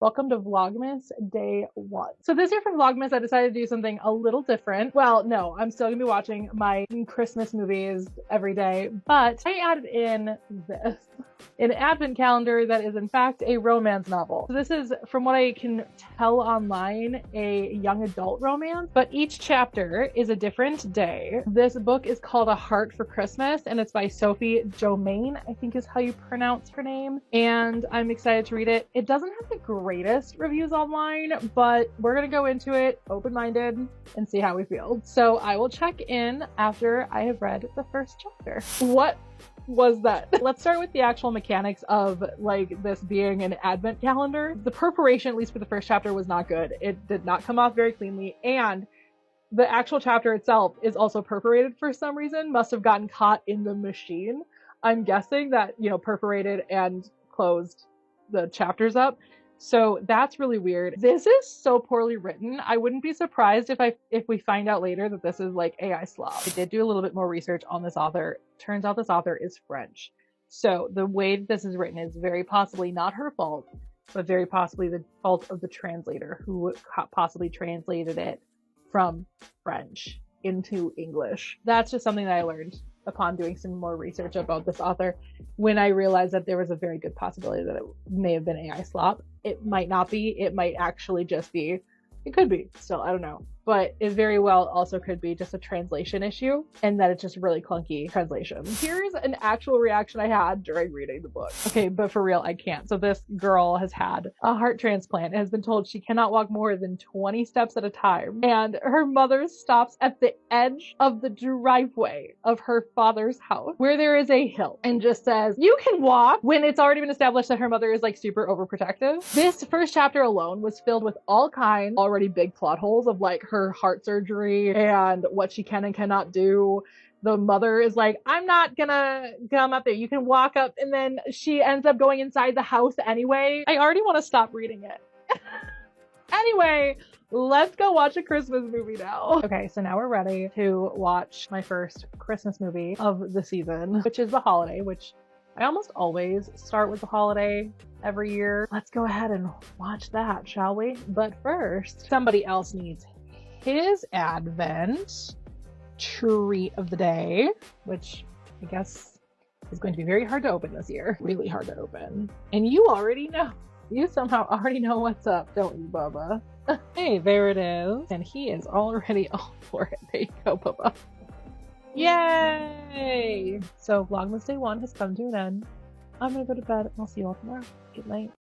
Welcome to Vlogmas Day 1. So this year for Vlogmas, I decided to do something a little different. Well, no, I'm still gonna be watching my Christmas movies every day, but I added in this. An advent calendar that is in fact a romance novel. So this is, from what I can tell online, a young adult romance, but each chapter is a different day. This book is called A Heart for Christmas, and it's by Sophie Jomain, I think is how you pronounce her name. And I'm excited to read it. It doesn't have the greatest reviews online, but we're gonna go into it open-minded and see how we feel. So I will check in after I have read the first chapter. What was that? Let's start with the actual mechanics of like this being an advent calendar. The preparation, at least for the first chapter, was not good. It did not come off very cleanly, and the actual chapter itself is also perforated for some reason. Must have gotten caught in the machine. I'm guessing that, you know, perforated and closed the chapters up. So that's really weird. This is so poorly written. I wouldn't be surprised if we find out later that this is like AI slop. I did do a little bit more research on this author. Turns out this author is French. So the way that this is written is very possibly not her fault, but very possibly the fault of the translator who possibly translated it from French into English. That's just something that I learned upon doing some more research about this author, when I realized that there was a very good possibility that it may have been AI slop. It might not be, it might actually just be, it could be still, I don't know, but it very well also could be just a translation issue and that it's just really clunky translation. Here's an actual reaction I had during reading the book. Okay, but for real, I can't. So this girl has had a heart transplant and has been told she cannot walk more than 20 steps at a time. And her mother stops at the edge of the driveway of her father's house where there is a hill and just says, "You can walk," when it's already been established that her mother is like super overprotective. This first chapter alone was filled with all kinds already big plot holes of like her heart surgery and what she can and cannot do. The mother is like, "I'm not gonna come up there, you can walk up," and then she ends up going inside the house anyway. I already want to stop reading it. Anyway, let's go watch a Christmas movie now. Okay, so now we're ready to watch my first Christmas movie of the season, which is The Holiday, which I almost always start with The Holiday every year. Let's go ahead and watch that, shall we? But first, somebody else needs his advent treat of the day, which I guess is going to be very hard to open this year. Really hard to open. And you already know. You somehow already know what's up, don't you, Bubba? Hey, there it is. And he is already all for it. There you go, Bubba. Yay! So Vlogmas Day 1 has come to an end. I'm gonna go to bed and I'll see you all tomorrow. Good night.